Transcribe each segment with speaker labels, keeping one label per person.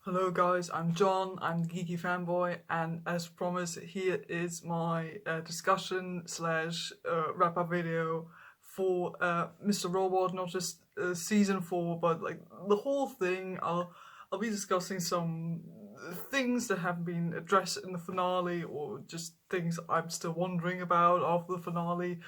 Speaker 1: Hello guys, I'm John, I'm the Geeky Fanboy, and as promised, here is my discussion slash wrap-up video for Mr. Robot, not just season 4, but like the whole thing. I'll be discussing some things that haven't been addressed in the finale, or just things I'm still wondering about after the finale.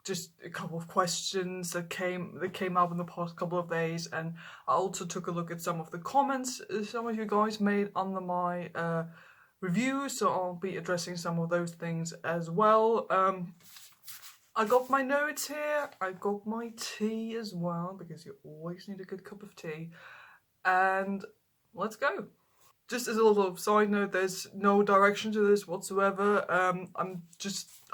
Speaker 1: Just a couple of questions that came up in the past couple of days, and I also took a look at some of the comments some of you guys made under my review, so I'll be addressing some of those things as well. I got my notes here, I got my tea as well, because you always need a good cup of tea, and let's go. Just as a little side note, there's no direction to this whatsoever.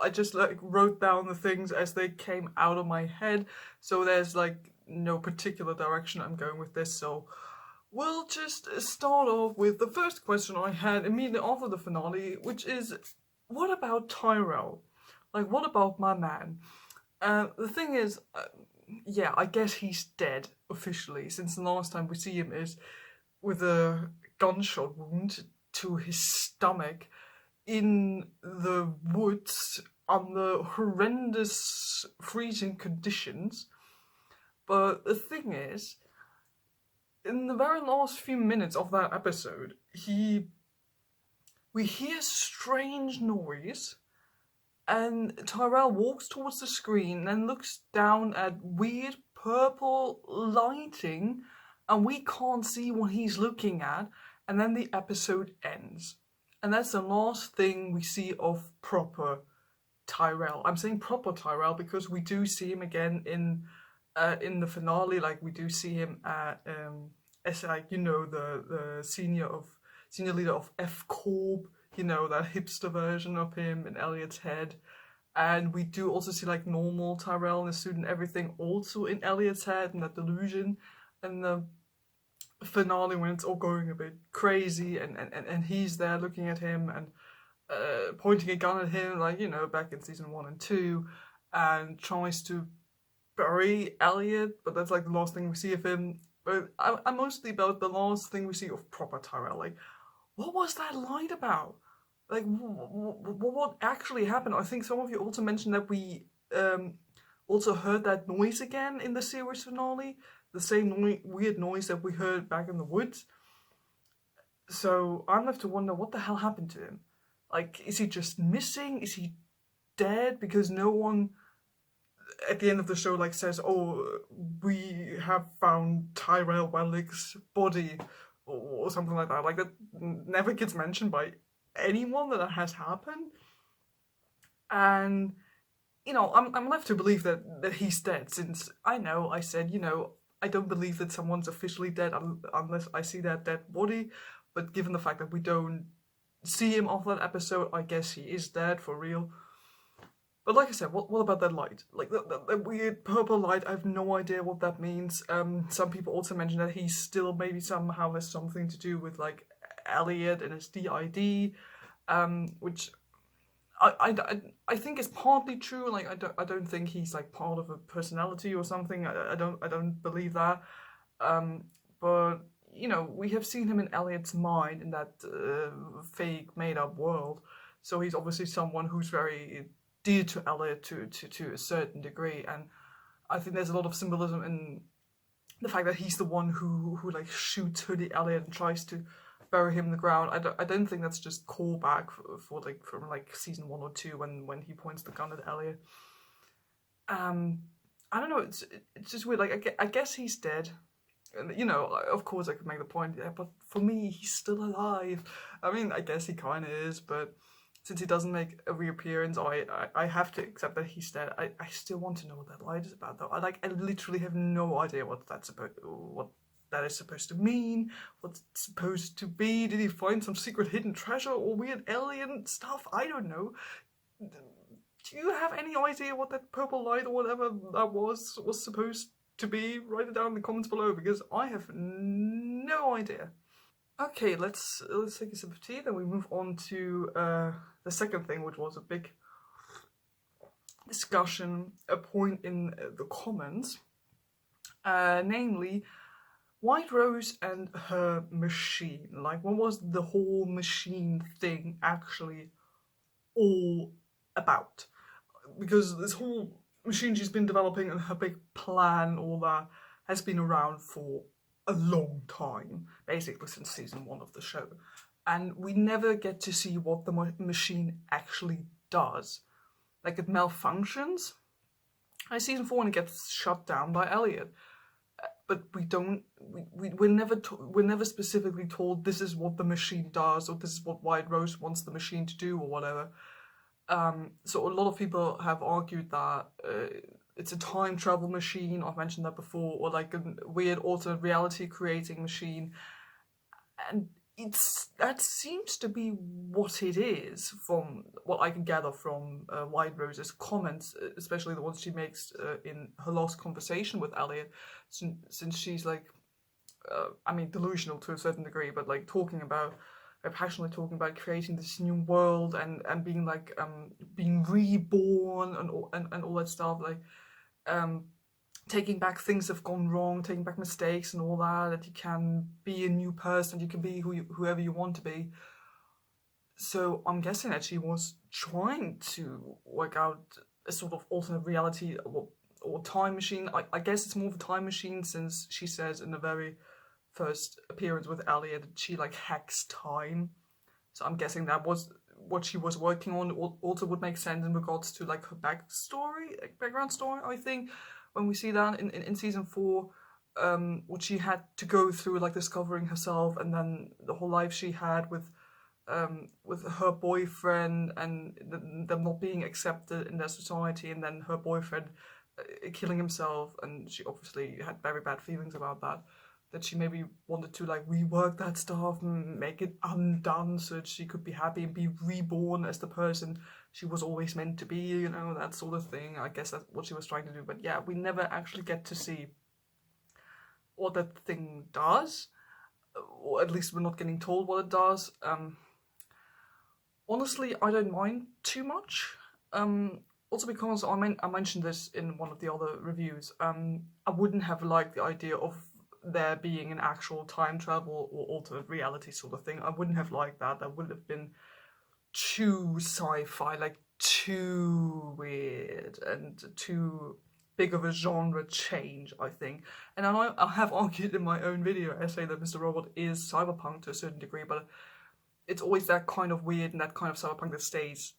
Speaker 1: I just like wrote down the things as they came out of my head, so there's like no particular direction I'm going with this. So we'll just start off with the first question I had immediately after the finale, which is, what about Tyrell? Like, what about my man? The thing is, yeah, I guess he's dead officially, since the last time we see him is with a gunshot wound to his stomach in the woods under horrendous freezing conditions. But the thing is, in the very last few minutes of that episode, we hear strange noise, and Tyrell walks towards the screen and looks down at weird purple lighting, and we can't see what he's looking at, and then the episode ends. And that's the last thing we see of proper Tyrell. I'm saying proper Tyrell because we do see him again in the finale. Like, we do see him as, like, you know, the senior leader of F Corp. You know, that hipster version of him in Elliot's head. And we do also see like normal Tyrell and the suit and everything also in Elliot's head, and that delusion. And the finale, when it's all going a bit crazy, and he's there looking at him and pointing a gun at him, like, you know, back in season 1 and 2, and tries to bury Elliot, but that's like the last thing we see of him. But I'm mostly about the last thing we see of proper Tyrell. Like, what was that light about? Like, what actually happened? I think some of you also mentioned that we also heard that noise again in the series finale, the same weird noise that we heard back in the woods. So I'm left to wonder, what the hell happened to him? Like, is he just missing? Is he dead? Because no one at the end of the show like says, "Oh, we have found Tyrell Wellick's body," or something like that. Like, that never gets mentioned by anyone that has happened. And, you know, I'm left to believe that he's dead, since I said, you know, I don't believe that someone's officially dead unless I see that dead body. But given the fact that we don't see him off that episode, I guess he is dead for real. But like I said, what about that light? Like, that weird purple light, I have no idea what that means. Some people also mentioned that he still maybe somehow has something to do with, like, Elliot and his DID, which I think is partly true. Like, I don't think he's like part of a personality or something. I don't believe that. But you know, we have seen him in Elliot's mind in that fake made up world. So he's obviously someone who's very dear to Elliot to a certain degree, and I think there's a lot of symbolism in the fact that he's the one who like shoots Hoodie Elliot and tries to bury him in the ground. I don't think that's just callback for like from like season 1 or 2 when he points the gun at Elliot. I don't know. It's just weird. Like, I guess he's dead. And, you know, of course I could make the point, yeah, but for me, he's still alive. I mean, I guess he kind of is, but since he doesn't make a reappearance, I have to accept that he's dead. I still want to know what that light is about, though. I literally have no idea what that is supposed to mean, what's it supposed to be. Did he find some secret hidden treasure or weird alien stuff? I don't know. Do you have any idea what that purple light or whatever that was supposed to be? Write it down in the comments below, because I have no idea. Okay, let's take a sip of tea, then we move on to the second thing, which was a big discussion, a point in the comments, namely, White Rose and her machine. Like, what was the whole machine thing actually all about? Because this whole machine she's been developing and her big plan, all that, has been around for a long time, basically since season 1 of the show. And we never get to see what the machine actually does. Like, it malfunctions. In season 4, and it gets shut down by Elliot. But we don't. We're never specifically told this is what the machine does, or this is what White Rose wants the machine to do, or whatever. So a lot of people have argued that it's a time travel machine. I've mentioned that before, or like a weird alternate reality creating machine, and that seems to be what it is from what I can gather from White Rose's comments, especially the ones she makes in her last conversation with Elliot, since she's like, delusional to a certain degree, but like passionately talking about creating this new world and being like being reborn and all that stuff, like taking back things that have gone wrong, taking back mistakes and all that you can be a new person, you can be whoever you want to be. So I'm guessing that she was trying to work out a sort of alternate reality or time machine. I guess it's more of a time machine, since she says in the very first appearance with Elliot that she like hacks time. So I'm guessing that was what she was working on. Also would make sense in regards to like her backstory, like background story, I think, when we see that in season 4, what she had to go through, like discovering herself, and then the whole life she had with her boyfriend and them not being accepted in their society, and then her boyfriend killing himself, and she obviously had very bad feelings about that she maybe wanted to like rework that stuff and make it undone so that she could be happy and be reborn as the person she was always meant to be, you know, that sort of thing. I guess that's what she was trying to do. But yeah, we never actually get to see what that thing does, or at least we're not getting told what it does. Honestly, I don't mind too much. Also because I mentioned this in one of the other reviews. I wouldn't have liked the idea of there being an actual time travel or alternate reality sort of thing. I wouldn't have liked that. That would have been too sci-fi, like too weird and too big of a genre change, I think. And I have argued in my own video essay that Mr. Robot is cyberpunk to a certain degree, but it's always that kind of weird and that kind of cyberpunk that stays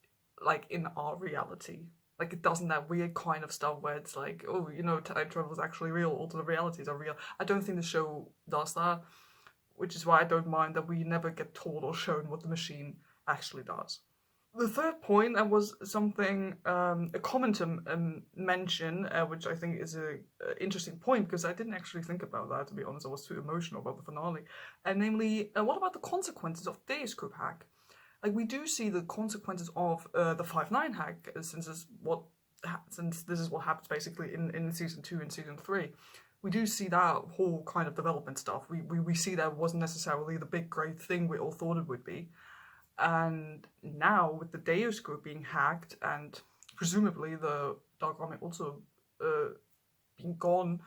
Speaker 1: like in our reality. Like, it doesn't that weird kind of stuff where it's like, oh, you know, time travel is actually real, alternate realities are real. I don't think the show does that, which is why I don't mind that we never get told or shown what the machine actually does. The third point, that was something a commenter mentioned, which I think is a interesting point, because I didn't actually think about that, to be honest. I was too emotional about the finale. And namely, what about the consequences of Deus Group hack? Like, we do see the consequences of the 5/9 hack, since this is what happens basically in season 2 and season 3. We do see that whole kind of development stuff. We see that it wasn't necessarily the big great thing we all thought it would be. And now with the Deus Group being hacked and presumably the Dark Army also being gone,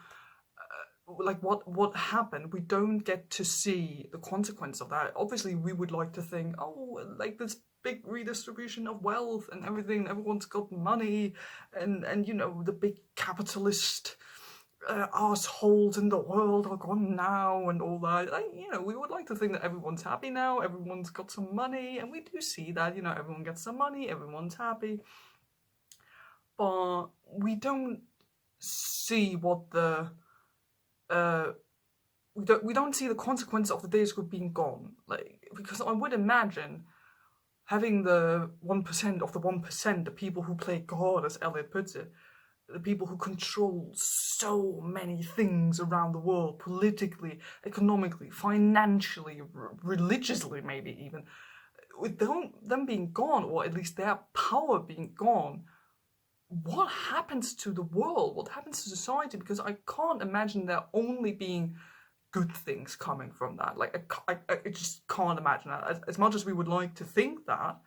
Speaker 1: like what happened? We don't get to see the consequence of that. Obviously, we would like to think, oh, like this big redistribution of wealth and everything. Everyone's got money, and you know, the big capitalist assholes in the world are gone now and all that. Like, you know, we would like to think that everyone's happy now. Everyone's got some money, and we do see that. You know, everyone gets some money. Everyone's happy, but we don't see what the we don't see the consequence of the Deus Group being gone. Like, because I would imagine having the 1% of the 1%, the people who play God, as Elliot puts it, the people who control so many things around the world, politically, economically, financially, religiously, maybe even, with them being gone, or at least their power being gone, what happens to the world? What happens to society? Because I can't imagine there only being good things coming from that. Like, I just can't imagine that. As much as we would like to think that,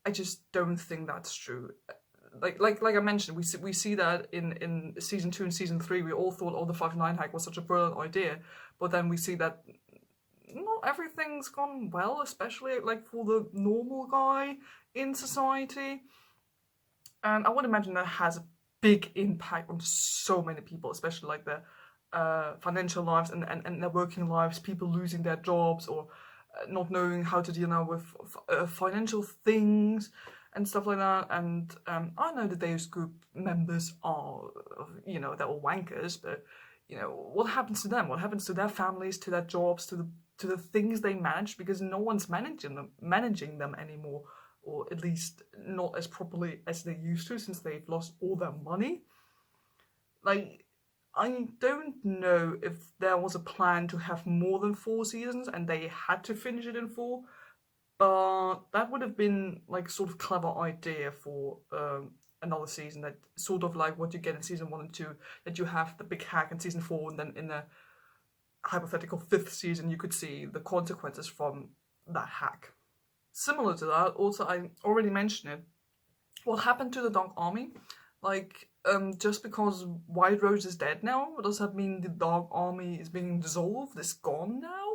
Speaker 1: I just don't think that's true. like I mentioned, we see that in season 2 and season 3, we all thought, oh, the 5-9 hack was such a brilliant idea, but then we see that not everything's gone well, especially like for the normal guy in society. And I would imagine that has a big impact on so many people, especially like their financial lives and their working lives, people losing their jobs or not knowing how to deal now with financial things and stuff like that. And I know that those group members are, they're all wankers, but what happens to them? What happens to their families, to their jobs, to the things they manage? Because no one's managing them anymore, or at least not as properly as they used to, since they've lost all their money. Like, I don't know if there was a plan to have more than 4 seasons and they had to finish it in 4, but that would have been like sort of clever idea for another season, that sort of like what you get in season 1 and 2, that you have the big hack in season 4, and then in the hypothetical 5th season you could see the consequences from that hack. Similar to that, also, I already mentioned it, what happened to the Dark Army? Like, just because White Rose is dead now, does that mean the Dark Army is being dissolved, is gone now?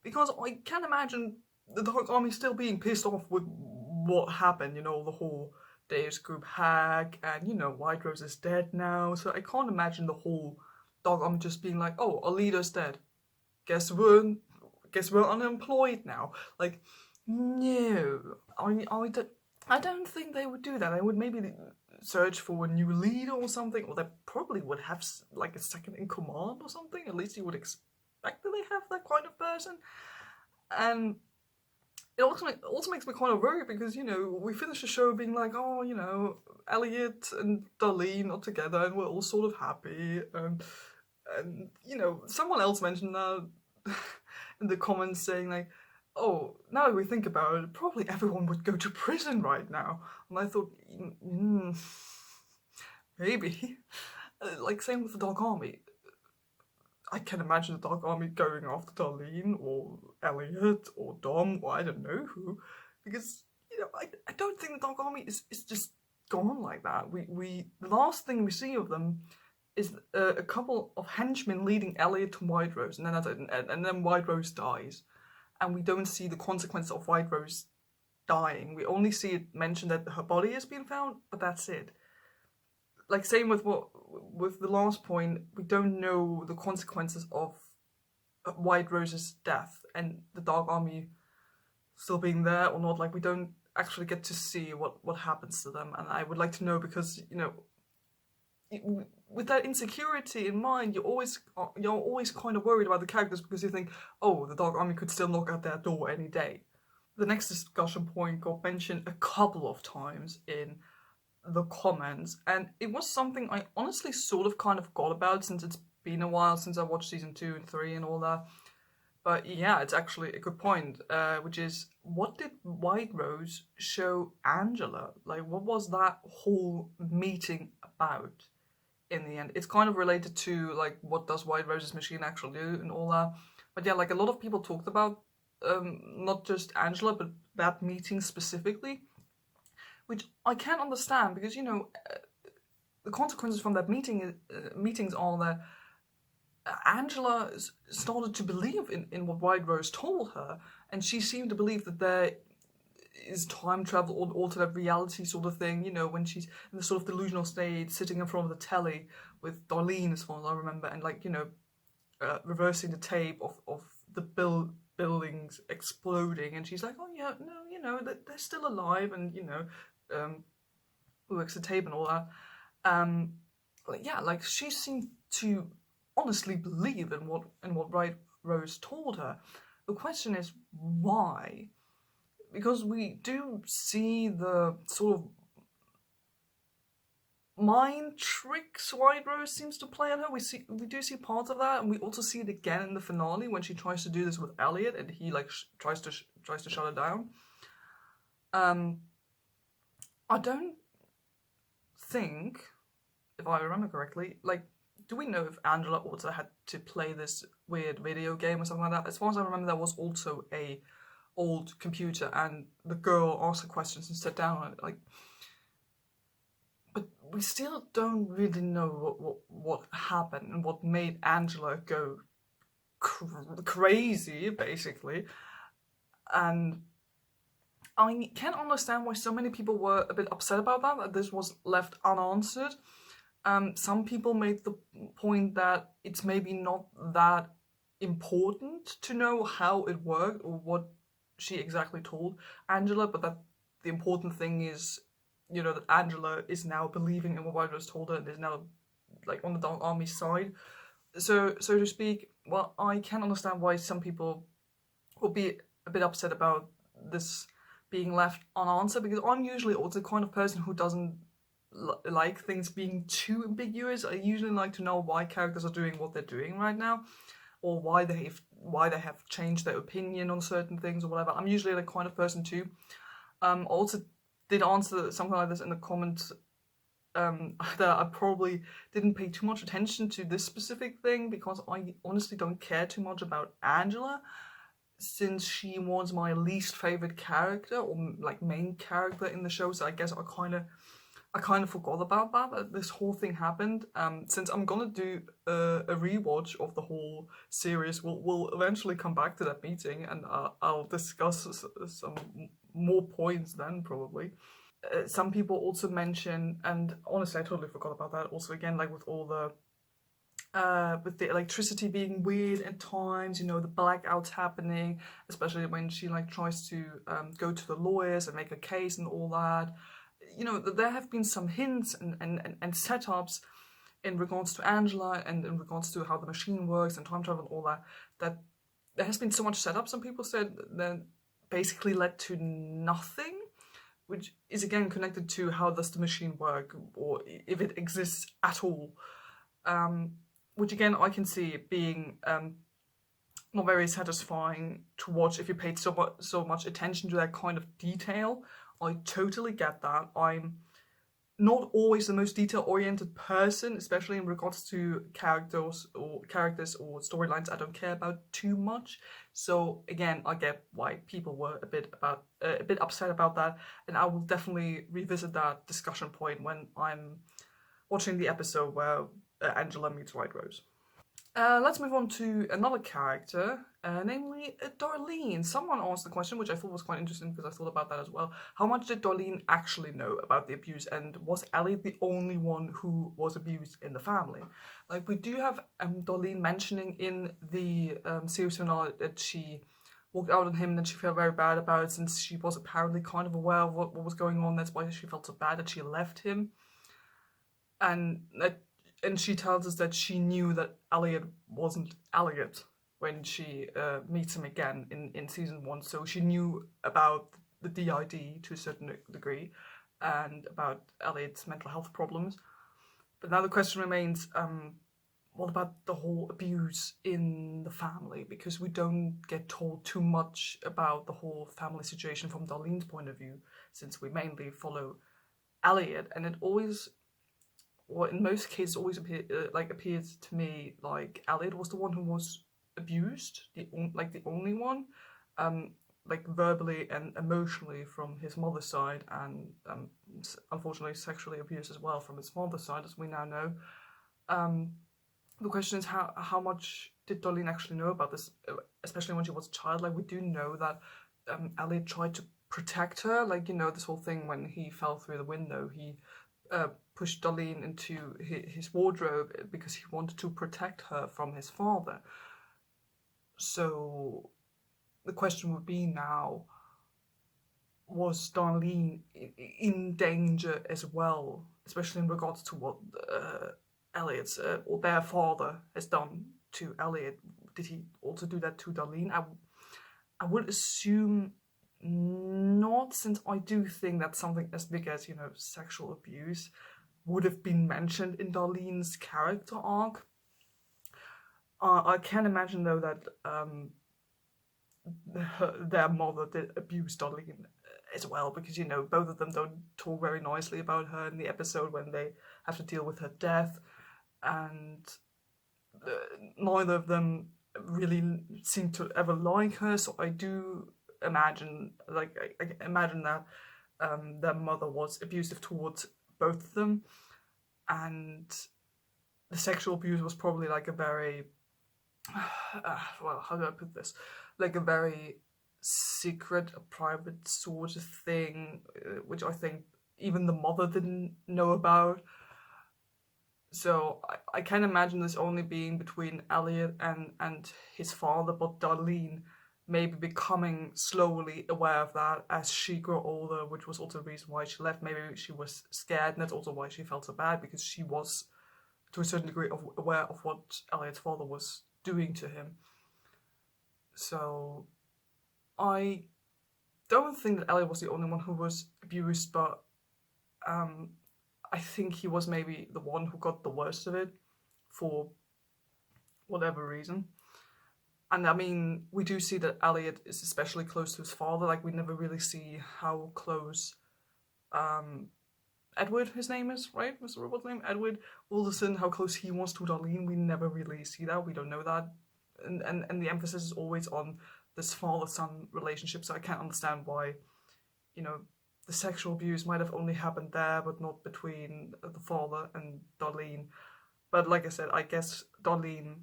Speaker 1: Because I can't imagine the Dark Army still being pissed off with what happened, the whole Deus group hack, and, White Rose is dead now, so I can't imagine the whole Dark Army just being like, oh, our leader's dead. Guess we're unemployed now. Like, no, I don't think they would do that. I would maybe search for a new leader or something, or they probably would have like a second in command or something. At least you would expect that they have that kind of person. And it also makes me kind of worried because, we finished the show being like, oh, Elliot and Darlene are together and we're all sort of happy. And someone else mentioned that in the comments, saying like, oh, now that we think about it, probably everyone would go to prison right now. And I thought, maybe. Like, same with the Dark Army. I can imagine the Dark Army going after Darlene or Elliot or Dom or I don't know who. Because, I don't think the Dark Army is just gone like that. The last thing we see of them is a couple of henchmen leading Elliot to White Rose, and then White Rose dies. And we don't see the consequences of White Rose dying. We only see it mentioned that her body has been found, but that's it. Like, same with the last point, we don't know the consequences of White Rose's death and the Dark Army still being there or not. Like, we don't actually get to see what happens to them, and I would like to know, because with that insecurity in mind, you're always kind of worried about the characters, because you think, oh, the Dark Army could still knock at their door any day. The next discussion point got mentioned a couple of times in the comments, and it was something I honestly sort of kind of forgot about, since it's been a while since I watched season 2 and 3 and all that. But yeah, it's actually a good point, which is, what did White Rose show Angela? Like, what was that whole meeting about? In the end, it's kind of related to like, what does White Rose's machine actually do and all that. But yeah, like, a lot of people talked about not just Angela, but that meeting specifically, which I can't understand, because the consequences from that meetings are that Angela started to believe in what White Rose told her, and she seemed to believe that there is time travel or alternate reality sort of thing, when she's in the sort of delusional state, sitting in front of the telly with Darlene, as far as I remember, and like, reversing the tape of the buildings exploding, and she's like, oh yeah, no, they're still alive, and works the tape and all that. Like she seemed to honestly believe in what White Rose told her. The question is, why? Because we do see the sort of mind tricks White Rose seems to play on her. We do see parts of that, and we also see it again in the finale when she tries to do this with Elliot, and he like tries to shut her down. I don't think, if I remember correctly, like, do we know if Angela also had to play this weird video game or something like that? As far as I remember, there was also a old computer, and the girl asked her questions and sat down on it. Like, we still don't really know what happened and what made Angela go crazy, basically. And I can understand why so many people were a bit upset about that this was left unanswered. Some people made the point that it's maybe not that important to know how it worked or what she exactly told Angela, but that the important thing is, that Angela is now believing in what White Rose told her and is now like on the Dark Army side, so to speak. Well, I can understand why some people will be a bit upset about this being left unanswered, because I'm usually also the kind of person who doesn't like things being too ambiguous. I usually like to know why characters are doing what they're doing right now, or why they have changed their opinion on certain things or whatever. I'm usually the kind of person too. I also did answer something like this in the comments, that I probably didn't pay too much attention to this specific thing because I honestly don't care too much about Angela, since she was my least favorite character or like main character in the show. So I guess I kind of forgot about that this whole thing happened. Since I'm gonna do a rewatch of the whole series, we'll eventually come back to that meeting, and I'll discuss some more points then, probably. Some people also mention, and honestly I totally forgot about that also, again, like with all the with the electricity being weird at times, the blackouts happening, especially when she like tries to go to the lawyers and make a case and all that. There have been some hints and setups in regards to Angela and in regards to how the machine works and time travel and all that there has been so much setup, some people said, that basically led to nothing, which is again connected to how does the machine work, or if it exists at all. Which again I can see being not very satisfying to watch if you paid so much attention to that kind of detail. I totally get that. I'm not always the most detail-oriented person, especially in regards to characters or storylines I don't care about too much. So again, I get why people were a bit upset about that, and I will definitely revisit that discussion point when I'm watching the episode where Angela meets White Rose. Let's move on to another character, namely Darlene. Someone asked the question, which I thought was quite interesting because I thought about that as well. How much did Darlene actually know about the abuse, and was Elliot the only one who was abused in the family? Like, we do have Darlene mentioning in the series finale that she walked out on him and that she felt very bad about it, since she was apparently kind of aware of what was going on. That's why she felt so bad that she left him. And she tells us that she knew that Elliot wasn't Elliot when she meets him again in season 1. So she knew about the DID to a certain degree and about Elliot's mental health problems. But now the question remains, what about the whole abuse in the family? Because we don't get told too much about the whole family situation from Darlene's point of view, since we mainly follow Elliot, and it always, well, in most cases, always appears to me like Elliot was the one who was abused, the only one, like verbally and emotionally from his mother's side, and unfortunately sexually abused as well from his father's side, as we now know. The question is, how much did Darlene actually know about this, especially when she was a child? Like, we do know that Elliot tried to protect her, like, this whole thing when he fell through the window, he pushed Darlene into his wardrobe because he wanted to protect her from his father. So the question would be now, was Darlene in danger as well, especially in regards to what Elliot's or their father has done to Elliot? Did he also do that to Darlene? I would assume not, since I do think that something as big as, sexual abuse would have been mentioned in Darlene's character arc. I can imagine, though, that their mother did abuse Darlene as well, because, both of them don't talk very nicely about her in the episode when they have to deal with her death, and neither of them really seem to ever like her. So I do imagine, I imagine that their mother was abusive towards both of them. and the sexual abuse was probably like a very well, how do I put this? Like a very secret, a private sort of thing, which I think even the mother didn't know about. So I can imagine this only being between Elliot and his father, but Darlene maybe becoming slowly aware of that as she grew older, which was also the reason why she left. Maybe she was scared, and that's also why she felt so bad, because she was to a certain degree aware of what Elliot's father was doing to him. So I don't think that Elliot was the only one who was abused, but um, I think he was maybe the one who got the worst of it for whatever reason. And I mean, we do see that Elliot is especially close to his father. Like, we never really see how close um, Edward, his name is, right? Mr. Robot's name? Edward Alderson, how close he was to Darlene. We never really see that. We don't know that. And the emphasis is always on this father-son relationship, so I can't understand why, you know, the sexual abuse might have only happened there, but not between the father and Darlene. But like I said, I guess Darlene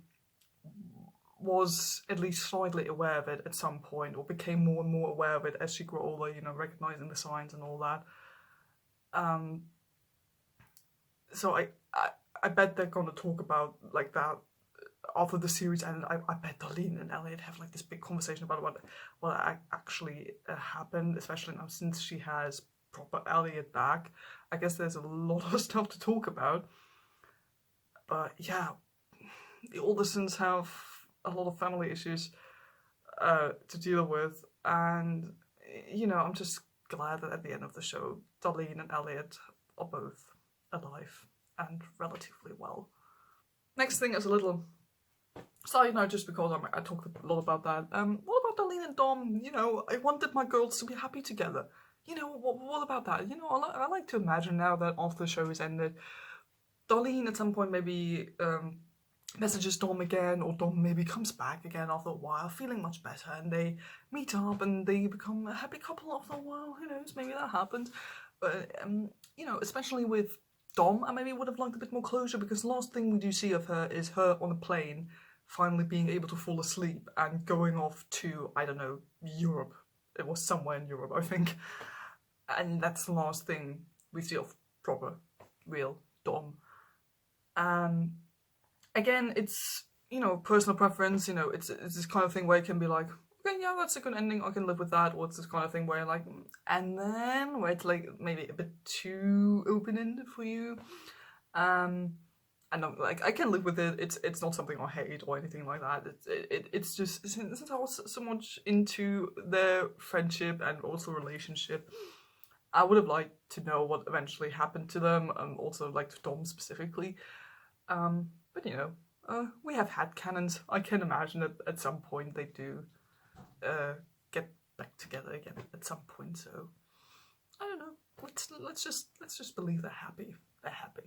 Speaker 1: was at least slightly aware of it at some point, or became more and more aware of it as she grew older, you know, recognizing the signs and all that. Um, so I bet they're going to talk about like that after the series, and I bet Darlene and Elliot have like this big conversation about what actually happened, especially now since she has proper Elliot back. I guess there's a lot of stuff to talk about. But yeah, the Aldersons have a lot of family issues to deal with, and you know, I'm just glad that at the end of the show, Darlene and Elliot are both alive and relatively well. Next thing is a little side note, just because I talked a lot about that. What about Darlene and Dom? You know, I wanted my girls to be happy together. You know, what about that? You know, I like to imagine now that after the show is ended, Darlene at some point maybe messages Dom again, or Dom maybe comes back again after a while, feeling much better, and they meet up and they become a happy couple after a while. Who knows? Maybe that happens. But you know, especially with Dom, I maybe would have liked a bit more closure, because the last thing we do see of her is her on a plane, finally being able to fall asleep and going off to, I don't know, Europe. It was somewhere in Europe, I think. And that's the last thing we see of proper, real Dom. Again, it's, you know, personal preference. You know, it's this kind of thing where it can be like, okay, yeah, that's a good ending, I can live with that. Or it's this kind of thing where like, and then where it's like maybe a bit too open-ended for you. And I'm like, I can live with it. It's not something I hate or anything like that. It's just, since I was so much into their friendship and also relationship, I would have liked to know what eventually happened to them, and also like to Dom specifically. But you know, we have had cannons. I can imagine that at some point they do get back together again at some point. So I don't know. Let's just believe they're happy. They're happy.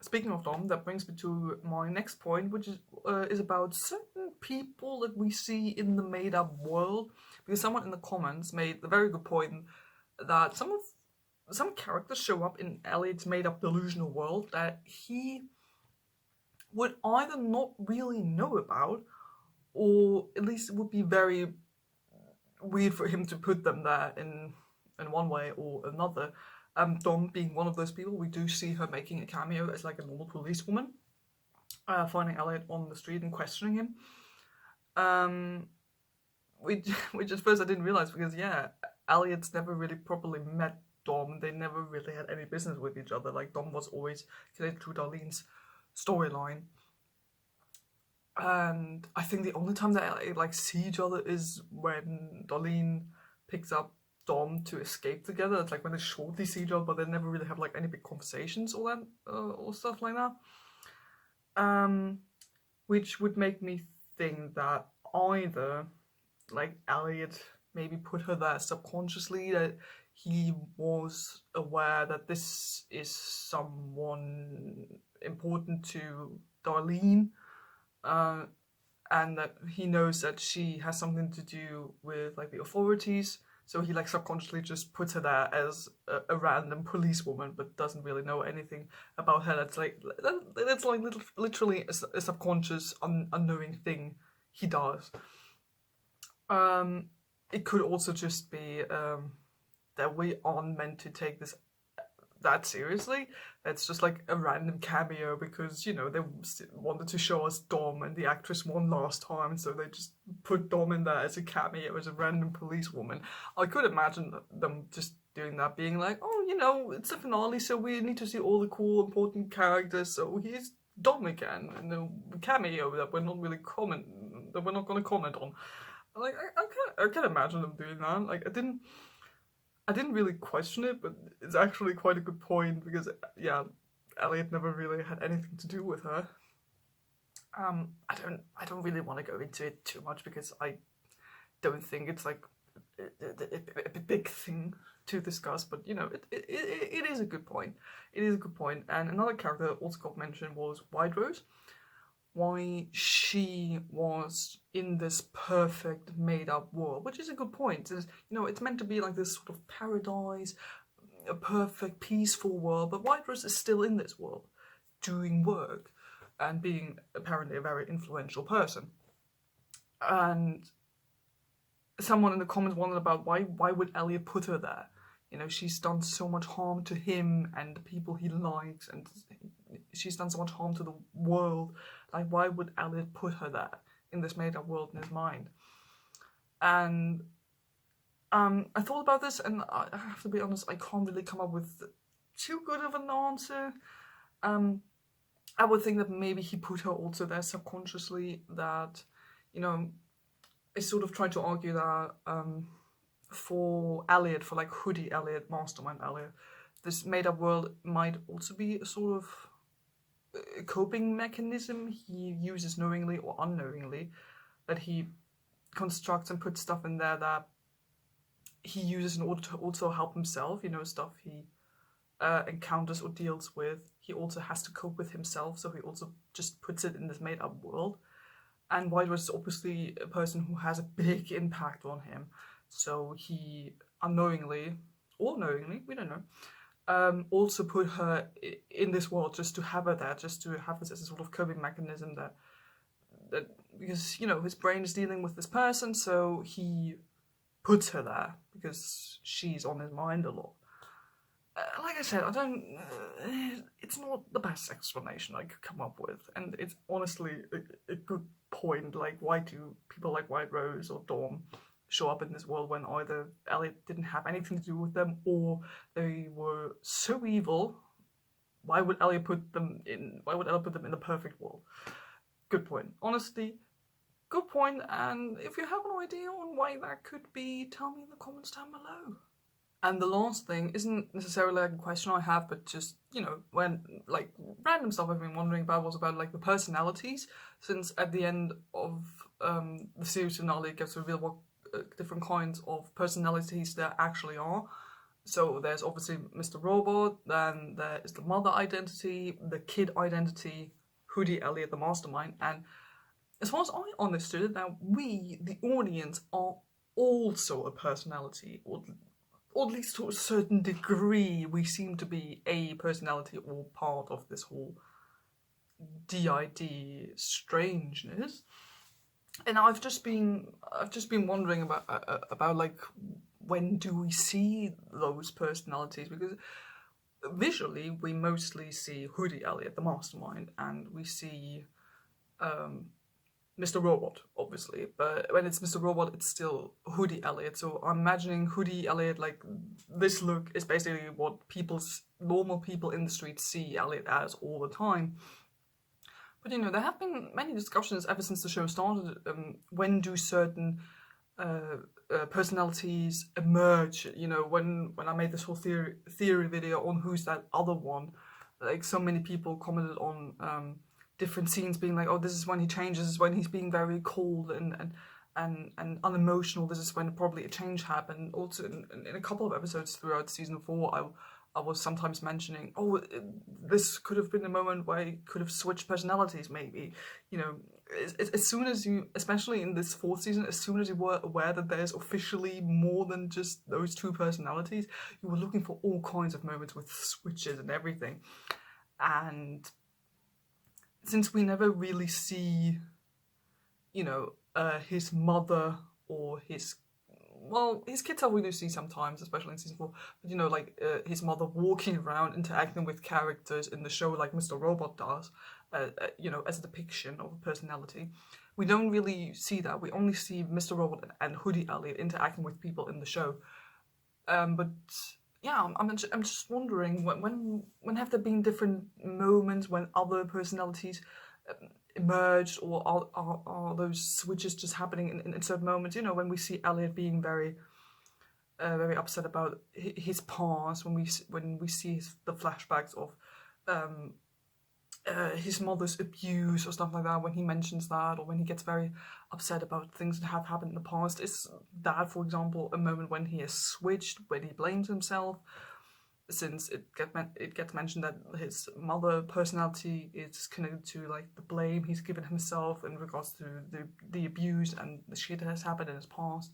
Speaker 1: Speaking of Dom, that brings me to my next point, which is about certain people that we see in the made-up world. Because someone in the comments made the very good point that some characters show up in Elliot's made-up delusional world that he would either not really know about, or at least it would be very weird for him to put them there in one way or another. Dom being one of those people, we do see her making a cameo as like a normal policewoman, finding Elliot on the street and questioning him. Which at first I didn't realize, because yeah, Elliot's never really properly met Dom. They never really had any business with each other. Like, Dom was always connected to Darlene's storyline. And I think the only time that they like see each other is when Darlene picks up Dom to escape together. It's like when they shortly see each other, but they never really have like any big conversations or that or stuff like that. Which would make me think that either like Elliot maybe put her there subconsciously, that he was aware that this is someone important to Darlene, and that he knows that she has something to do with like the authorities, So he like subconsciously just puts her there as a random policewoman, but doesn't really know anything about her. That's like literally a subconscious, unknowing thing he does. It could also just be that we aren't meant to take this that seriously. It's just like a random cameo because, you know, they wanted to show us Dom and the actress won last time, so they just put Dom in there as a cameo, as a random policewoman. I could imagine them just doing that, being like, oh, you know, it's the finale, so we need to see all the cool, important characters, so here's Dom again, and a cameo that we're not going to comment on. Like, I can't imagine them doing that. Like, I didn't really question it, but it's actually quite a good point because, yeah, Elliot never really had anything to do with her. I don't really want to go into it too much because I don't think it's like a big thing to discuss. But you know, it is a good point. It is a good point. And another character that also got mentioned was White Rose. Why she was in this perfect made-up world, which is a good point. It's, you know, it's meant to be like this sort of paradise, a perfect, peaceful world, but White Rose is still in this world, doing work, and being apparently a very influential person. And someone in the comments wondered about why would Elliot put her there? You know, she's done so much harm to him and the people he likes, and she's done so much harm to the world. Like, why would Elliot put her there in this made-up world in his mind? And I thought about this, and I have to be honest, I can't really come up with too good of an answer. I would think that maybe he put her also there subconsciously, that, you know, I sort of tried to argue that for Elliot, for like Hoodie Elliot, Mastermind Elliot, this made-up world might also be a sort of a coping mechanism he uses knowingly or unknowingly, that he constructs and puts stuff in there that he uses in order to also help himself, you know, stuff he encounters or deals with. He also has to cope with himself, so he also just puts it in this made-up world. And White Rose is obviously a person who has a big impact on him, so he unknowingly or knowingly, we don't know, also put her in this world just to have her there, just to have this as a sort of coping mechanism that because, you know, his brain is dealing with this person, so he puts her there because she's on his mind a lot. Like I said, it's not the best explanation I could come up with, and it's honestly a good point. Like, why do people like White Rose or Dawn show up in this world when either Elliot didn't have anything to do with them or they were so evil? Why would Elliot put them in the perfect world? Good point. Honestly, good point. And if you have an idea on why that could be, tell me in the comments down below. And the last thing isn't necessarily like a question I have, but just, you know, when, like, random stuff I've been wondering about was about, like, the personalities, since at the end of the series finale it gets revealed what different kinds of personalities there actually are. So there's obviously Mr. Robot, then there is the mother identity, the kid identity, Hoodie Elliot, the mastermind, and as far as I understood it, now we, the audience, are also a personality, or at least to a certain degree, we seem to be a personality or part of this whole DID strangeness. And I've just been wondering about like, when do we see those personalities? Because visually, we mostly see Hoodie Elliot, the mastermind, and we see Mr. Robot, obviously, but when it's Mr. Robot, it's still Hoodie Elliot. So I'm imagining Hoodie Elliot, like, this look is basically what normal people in the street see Elliot as all the time. But, you know, there have been many discussions ever since the show started. When do certain personalities emerge? You know, when I made this whole theory video on who's that other one, like, so many people commented on different scenes being like, oh, this is when he changes, this is when he's being very cold and unemotional, this is when probably a change happened. Also in a couple of episodes throughout season 4, I was sometimes mentioning, oh, this could have been a moment where he could have switched personalities maybe. You know, as soon as you, especially in this fourth season, as soon as you were aware that there's officially more than just those two personalities, you were looking for all kinds of moments with switches and everything. And since we never really see, his mother or his kids we do see sometimes, especially in season 4, but his mother walking around interacting with characters in the show like Mr. Robot does, as a depiction of a personality. We don't really see that. We only see Mr. Robot and Hoodie Elliot interacting with people in the show. But yeah, I'm just wondering, when have there been different moments when other personalities emerged, or are those switches just happening in certain moments? When we see Elliot being very upset about his past, when we see the flashbacks of his mother's abuse or stuff like that, when he mentions that, or when he gets very upset about things that have happened in the past. Is that, for example, a moment when he has switched, when he blames himself? Since it gets mentioned that his mother personality is connected to the blame he's given himself in regards to the abuse and the shit that has happened in his past.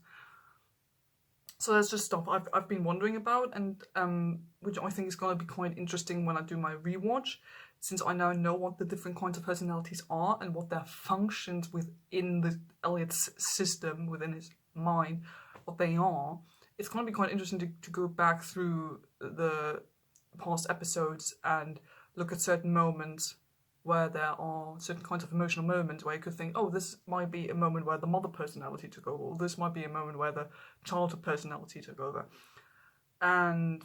Speaker 1: So that's just stuff I've been wondering about, and which I think is going to be quite interesting when I do my rewatch, since I now know what the different kinds of personalities are and what their functions within the Elliot's system, within his mind, what they are. It's going to be quite interesting to go back through the past episodes and look at certain moments where there are certain kinds of emotional moments where you could think, oh, this might be a moment where the mother personality took over, or this might be a moment where the childhood personality took over. And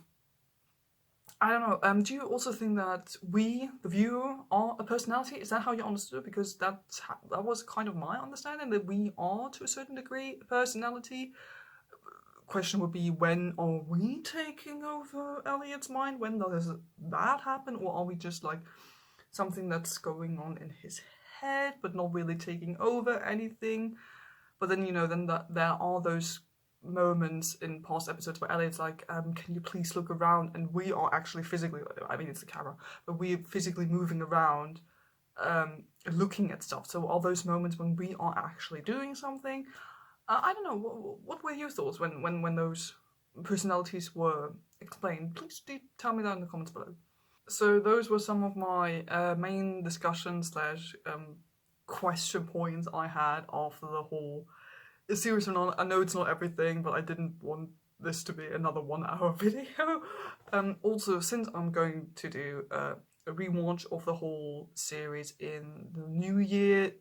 Speaker 1: I don't know, do you also think that we, the viewer, are a personality? Is that how you understood it? Because that was kind of my understanding, that we are, to a certain degree, a personality. Question would be, when are we taking over Elliot's mind? When does that happen? Or are we just something that's going on in his head but not really taking over anything? But then there are those moments in past episodes where Elliot's can you please look around, and we are actually physically, I mean it's the camera, but we're physically moving around, looking at stuff. So are those moments when we are actually doing something? I don't know, what were your thoughts when those personalities were explained? Please do tell me that in the comments below. So those were some of my main discussion / question points I had after the whole series. I know it's not everything, but I didn't want this to be another 1 hour video. Also, since I'm going to do a rewatch of the whole series in the new year,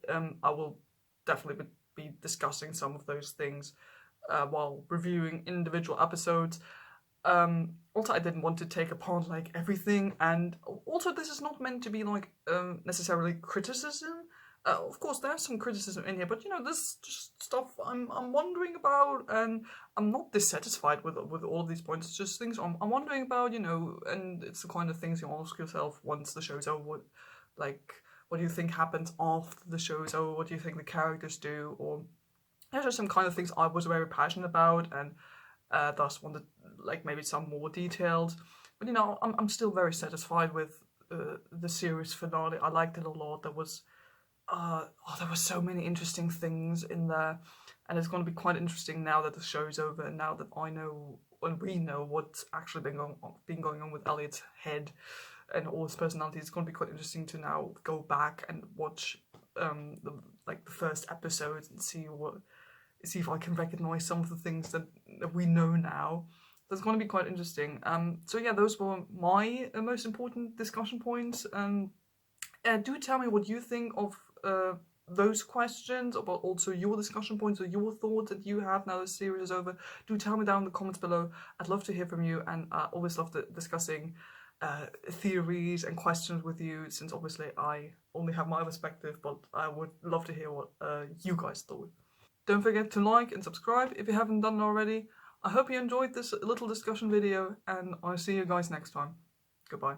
Speaker 1: I will definitely be discussing some of those things while reviewing individual episodes. Also, I didn't want to take apart everything, and also this is not meant to be necessarily criticism. Of course, there's some criticism in here, but this just stuff I'm wondering about, and I'm not dissatisfied with all of these points. It's just things I'm wondering about, and it's the kind of things you ask yourself once the show's over. What do you think happens after the show's over? What do you think the characters do? Or there's just some kind of things I was very passionate about, and thus wanted maybe some more detailed. But I'm still very satisfied with the series finale. I liked it a lot. There was so many interesting things in there, and it's going to be quite interesting now that the show's over, and now that I know and we know what's actually been going on with Elliot's head and all his personality. It's going to be quite interesting to now go back and watch the first episodes and see if I can recognize some of the things that we know now. That's going to be quite interesting. So yeah, those were my most important discussion points. Do tell me what you think of those questions, about also your discussion points or your thoughts that you have now the series is over. Do tell me down in the comments below. I'd love to hear from you, and I always love discussing theories and questions with you, since obviously I only have my perspective, but I would love to hear what you guys thought. Don't forget to like and subscribe if you haven't done it already. I hope you enjoyed this little discussion video, and I'll see you guys next time. Goodbye.